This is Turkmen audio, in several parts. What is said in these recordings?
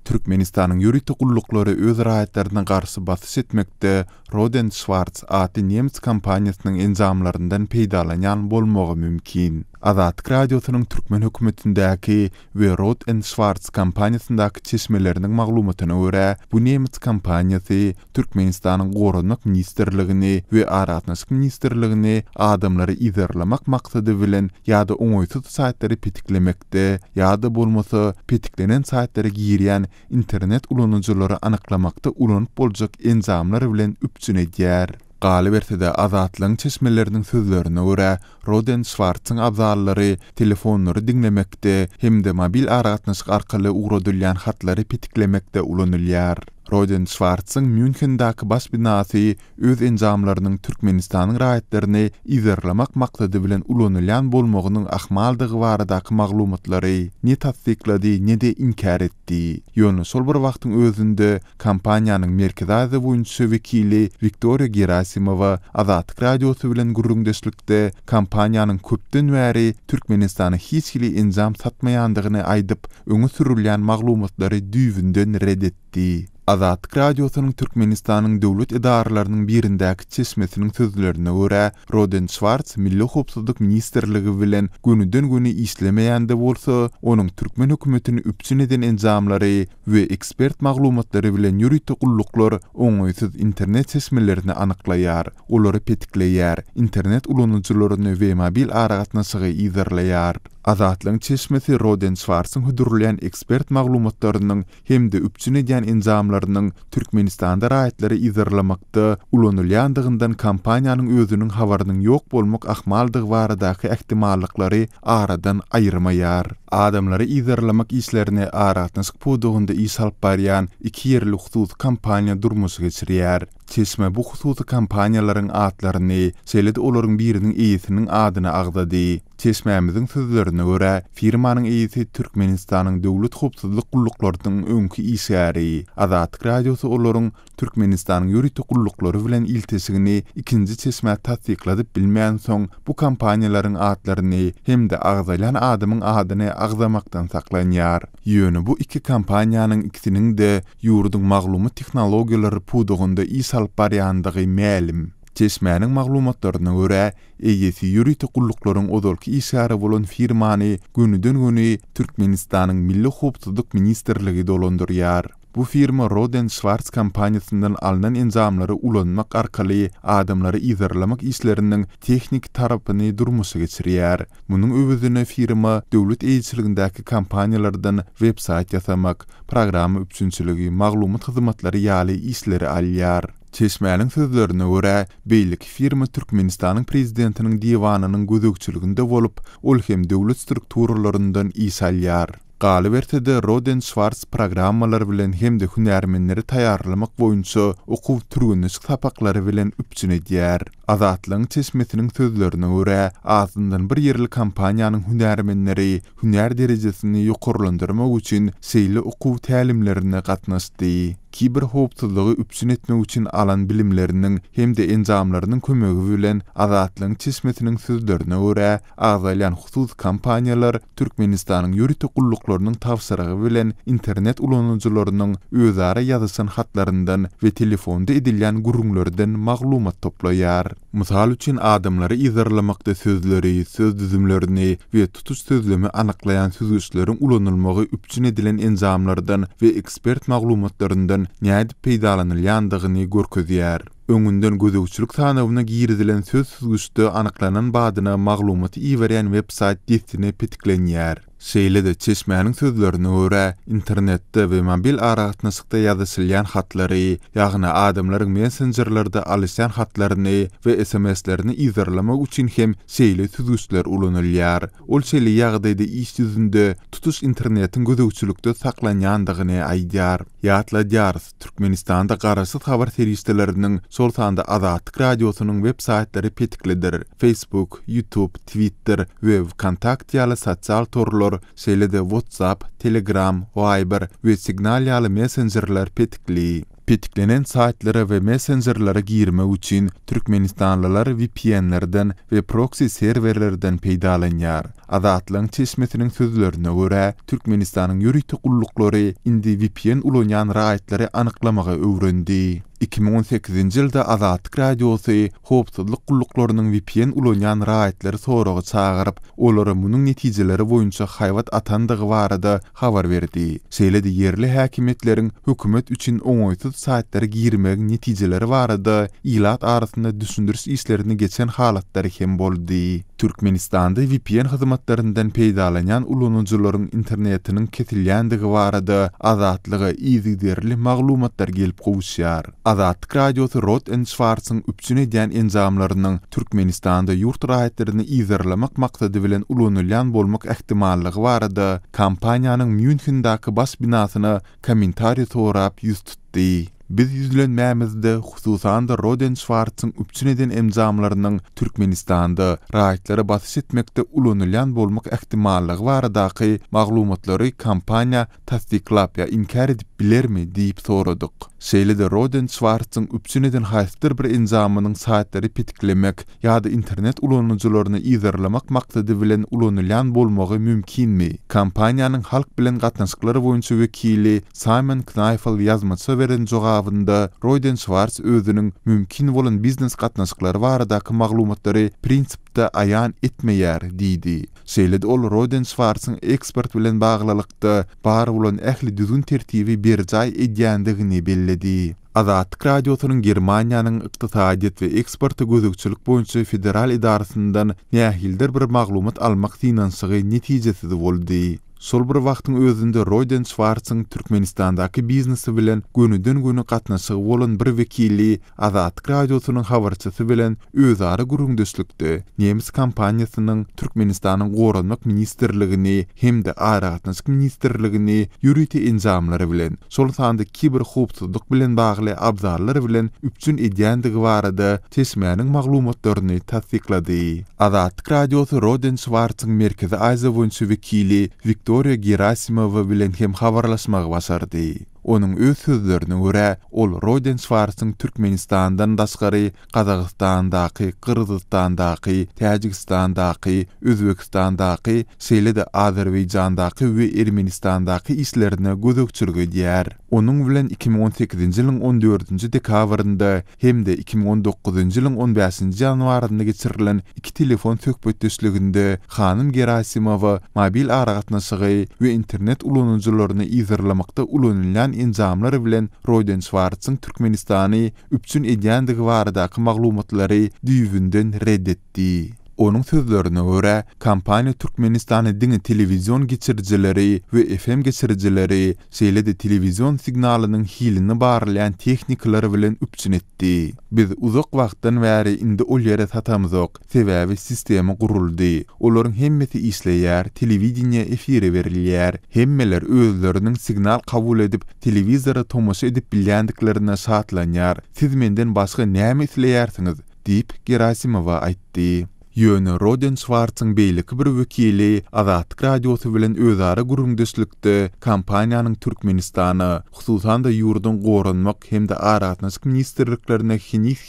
Türkmenistan'ın ýürüýte gullukları öz raýatlaryna garşy basys etmekde Roden Schwarz aty Nemes kompaniýasynyň enjamlaryndan peýdalanýan bolmagy mümkin. Azatlyk radiosynyň türkmen hökümetindäki we Roden Schwarz kompaniýasyndaky çeşmeleriniň maglumatyna görä, bu Nemes kompaniýasy Türkmenistanyň Gorunmak ministrligini we Aratnaşyk ministrligini adamlary izerlemek maksady bilen ýa-da oňoýsuz saýtlary petiklemekde, ýa-da bolmasa petiklenen saýtlary girýän internet ulanıcıları anaklamakta ulanıp boljak enjamlar bilen üpçün edýär. Galy berse-de azatlyň çeşmeleriniň sözlerine görä, Roden Schwarz'ın abzallary telefonlary dinlemekde hemde mobil aratnaşyk arkaly uğradylýan hatlary petiklemekde ulanylýar. Roden Schwarz'ın Münchendaky baş binasy öz enjamlarynyň Türkmenistanyň raýatlaryny izerlemek maksady bilen ulanylýan bolmagynyň ahmaldygy baradaky maglumatlary ne tasdiklady, ne de inkar etdi. Ýöne şol bir wagtyň özünde kompaniýanyň merkezi boýunça wekili Viktoria Gerasimowa Azatlyk radiosy bilen gurrundeşlikde kompaniýanyň köpden bäri Türkmenistana hiç kili enjam satmaýandygyny aýdyp öňe sürilýän maglumatlary düýbünden reddetdi. Azatlyk radiosynyň Türkmenistanyň döwlet edaralarynyň birindäki çeşmesiniň sözlerine görä, Roden Schwarz Milli Howpsuzlyk ministrligi bilen günüden-güne işlemeýände bolsa, onuň türkmen hökümetini üpçün eden enjamlary we ekspert maglumatlary bilen ýürüýte gulluklar oňoýsuz internet çeşmelerini anaklaýar, olary petikleýär, internet ulanıcılaryny we mobil aratnaşygy izerleýär. Azatlyň çeşmesi Roden Schwarz'ın hudurlayan ekspert maglumatlarynyň hemde üpçün edýän enjamlarynyň Türkmenistanda raýatlary izerlemekde ulanylýandygyndan kompaniýanyň özüniň habarynyň ýok bolmak ahmaldygy baradaky ähtimallykları aradan aýyrmaýar. Adamlary izerlemek işlerini aratnaşyk podugynda iş alyp barýan iki ýerli husus kompaniýa durmuş geçirýär. Çeşme bu hususy kompaniýalaryň atlaryny, selede olaryň biriniň eýesiniň adyny agdady. Çeşmämiziň sözlerine görä, firmanyň eýesi Türkmenistanyň döwlet howpsuzlyk gulluklarynyň öňkü işgäri. Azatlyk radiosy olaryň Türkmenistanyň ýürüýte gulluklary bilen iltisigini ikinji çeşme tasdikladyp bilmeýän soň bu kompaniýalaryň atlaryny hemde agdalan adamyň adyny agdamakdan saklanýar. Ýöne bu iki kompaniýanyň ikisiniň de ýurduň maglumat tehnologiýalary pudugynda iş alyp barýandygy ma'lum. Çeşmäniň maglumatlaryna görä, eýesi ýürüýte gulluklaryň odolky işgäri bolan firmany günüden-güne Türkmenistanyň Milli Howpsuzlyk ministrligi dolandyrýar. Bu firma Roden Schwarz kompaniýasyndan alynan enjamlary ulanmak arkaly adamlary izerlemek işleriniň tehnik tarapyny durmuşa geçirýär. Munyň öwüzine firma döwlet eýçiligindäki kompaniýalardan websayt ýasamak, program üçinçiligi, maglumat hyzmatlary ýaly işleri alýar. Çeşmäniň sözlerine görä, beýlik firma Türkmenistanyň prezidentiniň diwanynyň gözegçiliginde bolup, ol hem döwlet strukturlaryndan iş alýar. Galy berse-de Roden Schwarz programmalar bilen hemde hünärmenleri taýýarlamak boýunça okuw türgünü sapaklary bilen üpçün edýär. Azatlyň çeşmesiniň sözlerine görä, azyndan bir ýerli kompaniýanyň hünärmenleri hünär derejesini ýokarlandyrmak üçin şeýle okuw tälimlerine gatnaşdy. Kiber howpsuzlygy üpçün etmek üçin alan bilimleriniň hemde enjamlarynyň kömegi bilen azatlyň çeşmesiniň sözlerine görä, agdalan husus kompaniýalar Türkmenistanyň ýürüýte gulluklarynyň tawsirygy bilen internet ulanıcılarynyň özara ýazyşan hatlaryndan we telefonda edilýän gurrunlardan maglumat toplaýar. Mysal üçin adamlary izerlemekde sözleri, söz düzümlerini we tutuş sözlemi anaklayan sözgüçleriň ulanylmagy üpçün edilen enjamlardan we ekspert maglumatlaryndan näde peýdalanylýandygyny görkezýär. Öňünden gözegçilik sanawyna girdilen söz süzgüçde anaklanan badyna maglumaty iýerýän websayt destini petiklenýär. Şeýle-de çeşmäniň sözlerine görä, internetde we mobil aratnaşykda ýazylýan hatlary, ýagny adamlaryň messengerlerde alýan hatlaryny we SMS-lerini izerlemek üçin hem şeýle süzgüçler ulanylýar. Ol şeýle ýagdaýda iş ýüzünde tutuş internetiň gözegçilikde saklanýandygyny aýdýar. Ýatla Türkmenistanda garaşsyz habar serýisleriniň sol sanda Azatlyk radiosynyň websaytlary petiklidir. Facebook, YouTube, Twitter we Kontakt ýaly sosial torlar, şeýle-de WhatsApp, Telegram, Viber we Signal ýaly messengerler petikli. Petiklenen saytlara we messengerlara girmek üçin Türkmenistanlılar VPN'lerden we proxy serverlerden peýdalanýar. Azatlygyň çeşmesiniň sözlerine görä, Türkmenistanyň ýürüýte gullukları indi VPN ulanýan raýatlary anyklamaga öwrendi. 2018-nji ýylda Azatlyk Radiosy howpsuzlyk gulluklarynyň VPN ulanýan raýatlary soragy çagyryp, olary munyň netijeleri boýunça haýwat atandygy barada habar berdi. Şeýle-de ýerli häkimetleriň hökümet üçin oňoýsuz saatlara girmek netijeleri barada ilat arasynda düşündüriş işlerini geçen halatlary hem boldy. Türkmenistanda VPN hyzmatlaryndan peýdalanýan ulanujylaryň internetiniň kesilýändigi barada azatlygy iziderli maglumatlar gelip gowuşýar. Azatlyk Radiosy Roden Schwarz'ın üpsün edýän enzamlarynyň Türkmenistanda ýurt raýatlaryny izerlemek maksady bilen ulanylýan bolmak ähtimallygy barada kampaniýanyň Münchendaky bas binasyna kommentari sorap ýüz tutdy. Biz yüzlenmämizde hususan da Roden Schwarz'ın üpsün eden enzamlarynyň Türkmenistanda raýatlary basyş etmekde ulanylýan bolmak ähtimallygy baradaky maglumatlary kampaniýa tasdiklap ýa inkar edip bilermi diýip soradyk. Şeýle-de Roden Schwarz'ın üpsün eden haýsyr bir enzamynyň saatlary pitiklemek ýa-da internet ulanujylaryny izerlemek maksady bilen ulanylýan bolmagy mümkinmi? Kampaniýanyň halk bilen gatnaşyklary boýunça wekili Simon Kneifel ýazmaça beren jogabynda Roden Schwarz özüniň mümkin bolan biznes gatnaşyklary baradaky maglumatlary prinsipde aýan etmeýär diýdi. Şeýle-de ol Roden Schwarz'ın ekspert bilen baglylykda bar bolan ähli düzgün tertibi berjaý edýändigini belledi. Azatlyk Radiosynyň Germaniýanyň ykdysadiýet we eksporty gözükçülük boýunça federal idarasyndan nähildir bir maglumat almak finansygy netijesi boldy. Sol bir wagtyň özünde Roden Schwarz'ın Türkmenistandaky biznesi bilen gönüden-göne gatnaşygy bolan bir wekili Azatlyk Radiosynyň habarçysy bilen özara gurulmuşlukdy. Nemis kampaniýasynyň Türkmenistanyň Goranmak ministrligini hem-de ara gatnaşyk ministrligini ýürüýte enzamlary bilen sol sanda kiber howpsuzlyk bilen bagly abzarlary bilen üpsün edýändigi barada tesmäniň maglumatlaryny tasdiklady. Azatlyk Radiosy Roden Schwarz'ın Merkezi Aziýa boýunça wekili Viktoria Gerasimova bilen hem habarlaşmagy başardy. Onun öz sözlerine göre ol Roden Schwarz'ın Türkmenistan'dan daşgary Kazakstan'daky, Kırgızstan'daky, Tajikistan'daky, Özbekistan'daky, şeýle-de Azerbaýjan'daky we Ermenistan'daky işlerine gözükçülük edýär. Onun bilen 2018-nji ýylyň 14-nji dekabrynda hem-de 2019-njy ýylyň 15-nji ýanwarynda geçirilen iki telefon söhbetdeşliginde Hanym Gerasimova mobil aragatnaşygy we internet ulanujylaryny izerlemekde ulanylýan enzamlary bilen Roden Schwarz'ın Türkmenistany üpsün edýändigi baradaky maglumatlary düýbünden reddetdi. Onun sözlerine göre kampanya Türkmenistan'a diňe televizyon geçiricileri ve FM geçiricileri şeýle-de televizyon signalının hilini barlayan tekniklary bilen üpsün etdi. Biz uzak wagtdan bäri indi ol ýere satamyzok, sebäbi sistemi guruldy. Olaryň hemmesi işleýär, telewizioniýa efiri berilýär, hemmeler özleriniň signal kabul edip telewizora tomoşa edip bilýändiklerine şatlanýar. Siz menden başga näme isleýärsiňiz? diýip Gerasimova aýtdy. Ýöne Roden Schwarz'ın beýleki bir wekili Azatlyk Radiosy bilen özara gurulmuşlukda kampaniýanyň Türkmenistana, hususan da ýurdun goranmak hem-de ara gatnaşyk ministrliklerine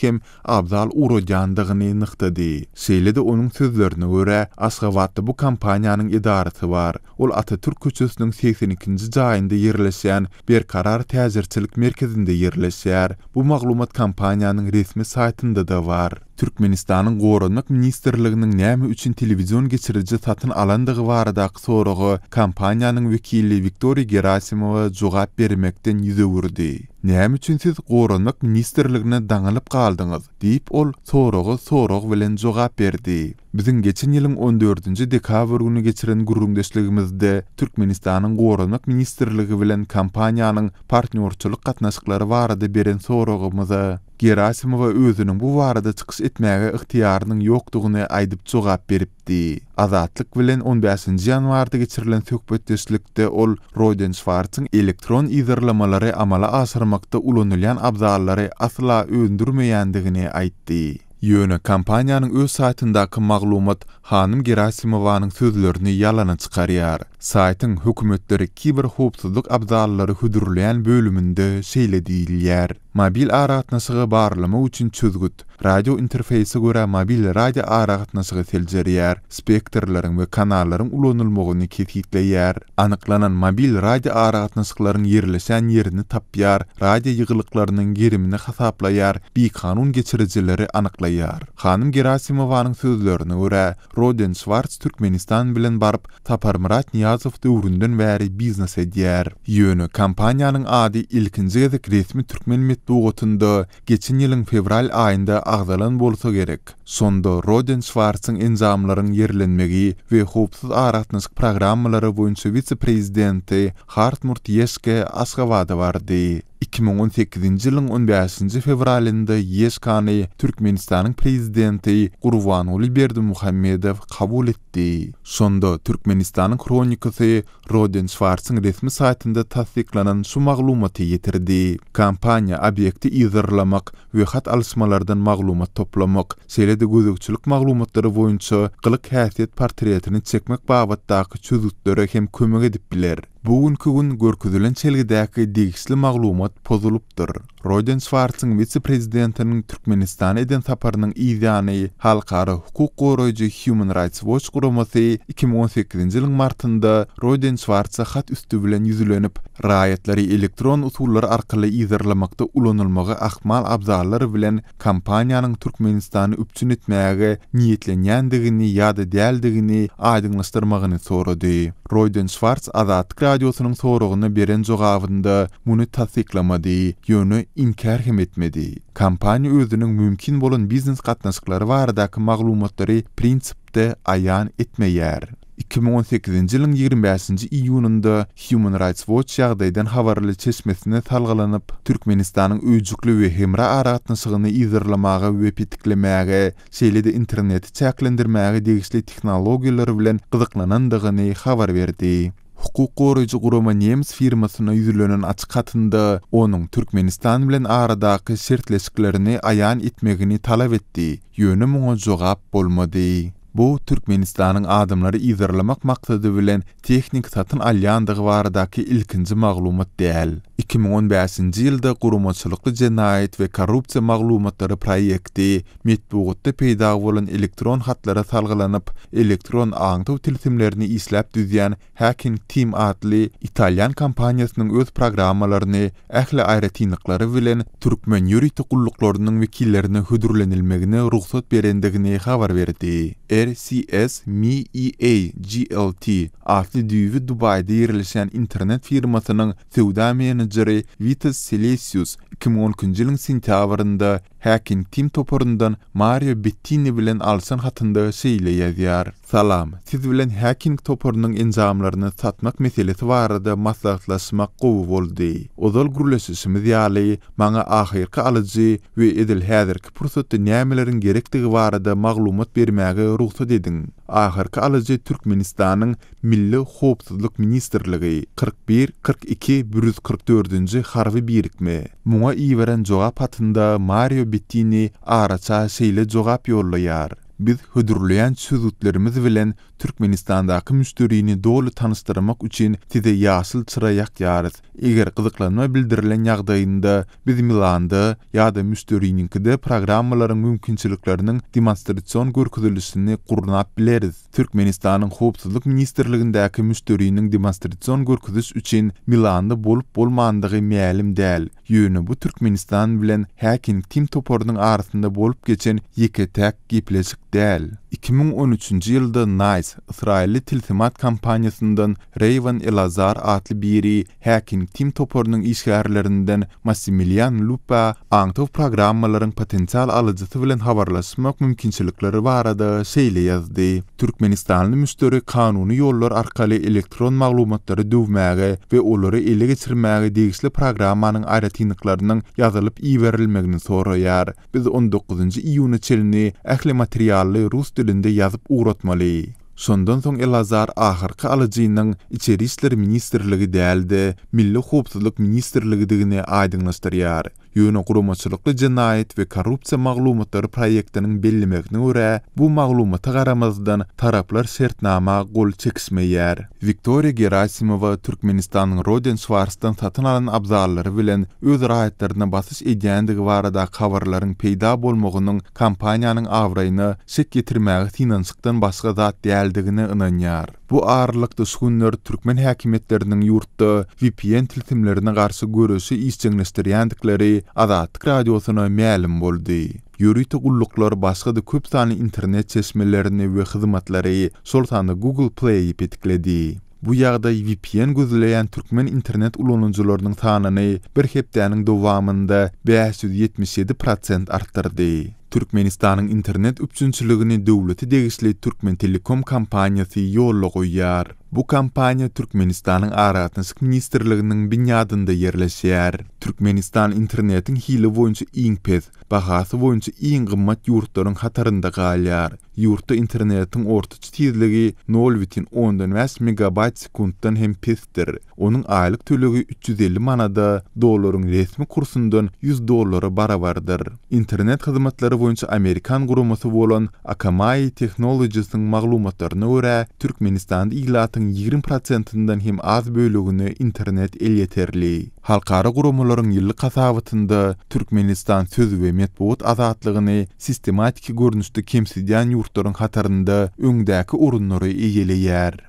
hem abzal uradýandygyny nyktady. Şeýle-de onuň sözlerine görä Aşgabatda bu kampaniýanyň idarasy bar. Ol Atatürk köçesiniň 82-nji jaýynda ýerleşýän bir karar täzirçilik merkezinde ýerleşýär. Bu maglumat kampaniýanyň resmi saýtynda da bar. Türkmenistanyň Goranmak ministrliginiň näme üçin telewizyon geçiriji satyn alandygy baradaky soragy kampaniýanyň wekili Viktoria Gerasimova jogap bermekden ýüze wurdy. Näme üçin siz Goranmak ministrligine daňalyp galdyňyz? diýip ol soragy bilen jogap berdi. Biziň geçen ýylyň 14-nji dekabr güni geçiren gurulmuşlygymyzda Türkmenistanyň Goranmak ministrligi bilen kampaniýanyň partnerçilik gatnaşyklary barada beren soragymyza Gerasimova özüniň bu barada çykyş etmäge ihtiýarynyň ýokdugyny aýdyp jogap beripdi. Azatlyk bilen 15-nji ýanwarda geçirilen söhbetdeşlikde ol Roden Schwarz'ın elektron izerlemeleri amala asyrmakda ulanylýan abzallary asla öndürmeýändigini aýtdy. Ýöne kampaniýanyň öz saýtyndaky maglumat Hanym Gerasimowanyň sözlerini ýalana çykarýar. Saýtyň hökümetleri kiber howpsuzlyk abzallary hüdürleýän bölüminde şeýle diýilýär. Mobil ara gatnaşygy barlama üçin çözgüt radio interfeysi göre mobil radio aragatnasygy seljerýär, spektrlaryň we kanallaryň ulanylmagyny kesitleýär. Anyklanan mobil radio aragatnasyklaryň yerleşen yerini tapýar, radio ýygyllyklarynyň gerimini hasaplaýar, bir kanun geçirijileri anyklaýar. Hanym Gerasimowanyň sözlerine görä, Roden Schwarz Türkmenistan bilen barıp Taparmurat Niyazow döwründen bäri biznes edýär. Ýöne kampaniýanyň ady ilkinji gezek resmi türkmen medeniýetinde geçen ýylyň fevral aýynda agdalan bolsa gerek. Sonda Roden Schwarz'ın enzamlaryň yerlenmegi we howpsuz aratnasyk programmalary boýunça vice-prezidenti Hartmut Yeşke Aşgabatda bardy. 2018-nji ýylyň 15-nji fevralynda Yeşkany Türkmenistanyň prezidenti Gurbanuly Berdimuhammedow kabul etdi. Sonda Türkmenistanyň kronikasy Roden Schwarz'ın resmi saytynda tasdiklanan şu maglumaty ýetirdi. Kampaniýa obyekti izarlamak we hat alışmalardan maglumat toplamak, şeýle-de gözükçülük maglumatlary boýunça gylyk häsiýet portretini çekmek babatdaky çözütlere hem kömek edip biler. Bugünkü gün görkezülen çelgidäki digisli maglumat pozulupdyr. Roden Schwarz'ın vice-prezidentiniň Türkmenistan eden saparynyň ýa-ni halkara hukuk goraýjy Human Rights Watch guramasy 2018-nji ýylyň martynda Roden Schwarz'a hat üstü bilen ýüzülenip, raýatlary elektron usullar arkaly ýazarlamakda ulanylmagy ahmal abzallary bilen kampaniýanyň Türkmenistany üpçün etmäge niýetlenýändigini ýa-da däldigini aýdyňlaşdyrmagyny sorady. Roden Schwarz Azatlyk radiosynyň soragyna beren jogabynda muny tasdiklamady, ýöne inkar hem etmedi. Kampaniýa özüniň mümkin bolan biznes gatnaşyklary baradaky maglumatlary prinsipde aýan etmeýär. 2018-nji ýylyň 25-nji iýunynda Human Rights Watch ýagdaýdan habarly çeşmesine talgalanyp, Türkmenistanyň öýjükli we hemra aratnasygyny ýazarlamagy we pitiklemäge, şeýle-de interneti çäklendirmäge degisli tehnologiýalar bilen gyzyklanandygyny habar berdi. Hukuk goraýjy gurama nemis firmasyna ýüzülenen açyk hatynda onuň Türkmenistan bilen aradaky şertleşiklerini aýan etmegini talap etdi. Ýöne muňa jogap bolmady. Bu Türkmenistanyň adamlary ýazarlamak maksady bilen teknik satyn alýandygy baradaky ilkinji maglumat däl. 2015-nji ýylda guramaçylykly jenaýet we korrupsiýa maglumatlary proýekti medeniýetde peýda bolan elektron hatlara salgylanyp, elektron aňtaw tilsimlerini isläp düzýän Hacking Team adly Italyan kompaniýasynyň öz programmalaryny ähli aýratynlyklary bilen türkmen ýuridik gullyklarynyň wekillerine hödürlenilmegine ruhsat berendigini habar berdi. RCS MEA GLT adly düýbi Dubaýda ýerleşen internet firmasynyň sowda menejeri Vitas Silesius 2010-njy ýylyň sentýabrynda Hacking Team toporundan Mario Bettini bilen alsan hatynda şeýle ýazýar. Salam, siz bilen Hacking toporunyň enzamlaryny satmak meselesi barada maslahatlaşmak gowy boldy. Ozal gürleşişimiz ýaly maňa ahyrky alyjy we edil häzirki pursatda nämeleriň gerekdigi barada maglumat bermäge ruhsat ediň. Ahyrky alyjy Türkmenistanyň Milli Howpsuzlyk Ministrligi 41-42-144-nji harby birikme. Muňa iýeren jogap hatynda Mario Bettini araça şeýle jogap ýollaýar. Biz hödürleýän sözütlerimiz bilen Türkmenistandaky müşterini dolu tanıştırmak üçin size ýaşyl çyraýak ýarys. Eger gyzyklanma bildirilen ýagdaýynda biz Milanda ýa-da müşterininkide programmalaryň mümkinçilikleriniň demonstrasiýon görkezilişini gurnap bileriz. Türkmenistanyň Howpsuzlyk Ministrligindäki müşteriniň demonstrasiýon görkeziş üçin Milanda bolup bolmandygy mälim däl. Ýöne bu Türkmenistan bilen Hacking Team toporunyň arasynda bolup geçen ýeke-täk gepleşik däl. 2013-nji ýylda NICE, Israilli tilsimat kampaniýasyndan Reyvan Elazar adly biri Hacking Team toporunyň işgärlerinden Massimilian Lupa aňtaw programmalaryň potensial alyjysy bilen habarlaşmak mümkinçilikleri barada şeýle ýazdy. Türkmenistanly müşteri kanuny ýollar arkaly elektron maglumatlary döwmäge we olary ele geçirmäge degisli programmanyň aýratynlyklarynyň ýazylyp iýerilmegini soraýar. Biz 19-njy iýuny çelini ähli materially rus dilinde ýazyp uğratmaly. Şondan soň Elazar ahyrky alyjynyň İçeri işler ministrligi däldi, Milli Howpsuzlyk ministrligidigini aýdyňlaşdyrýar. Ýöne guramaçylykly jinayet we korrupsiýa maglumatlary proýektiniň bellemegine görä bu maglumata garamazdan taraplar sertnama gol çekismeýär. Viktoriya Gerasimova Türkmenistanyň Roden Schwarzdan satyn alan abzallary bilen öz raýatlaryna basyş edýändigi barada habarlaryň peýda bolmagynyň kampaniýanyň awraýyny şek getirmäge finansykdan başga zat däldigine ynanýar. Bu ağırlıkda sugunlar Türkmen häkimetleriniň ýurtda VPN tiltimlerine garşy görüşi isçiňleşdirýändikleri Azatlyk radiosyna ma'lum boldy. Ýürüýte gulluklar başga-da köp sany internet çeşmelerini we hyzmatlary şol sanda Google Play ýetikledi. Bu ýagdaý VPN gözleýän türkmen internet ulanjylarynyň sanyny bir hepdäniň dowamında 577% artdyrdy. Türkmenistanyň internet üçünçiligini döwleti degişli Türkmen Telekom kompaniýasy ýolga goýýar. Bu kompaniýa Türkmenistanyň Aragatlyk ministrliginiň binýadynda ýerleşýär. Türkmenistan internetiň hili boýunça iň pes, bahasy boýunça iň gymmat ýurtlaryň hatarynda galýar. Ýurtda internetiň ortaça tezligi 0,15 megabayt sekunddan hem pesdir. Onuň aýlyk tölegi 350 manada, dollaryň resmi kursundan $100 barabardyr. İnternet hyzmatlary boýunça Amerikan gurumasy bolan Akamai Technologies'ň maglumatlaryna görä, Türkmenistanda ilatyň 20%-ndan hem az bölegini internet el yeterli. Halkara gurumalaryň ýyllyk hasabatynda Türkmenistan söz we medeniýet azatlygyny sistematik görnüşde kemsidýän ýurtlaryň hatarynda öňdäki urunlary eýeleýär.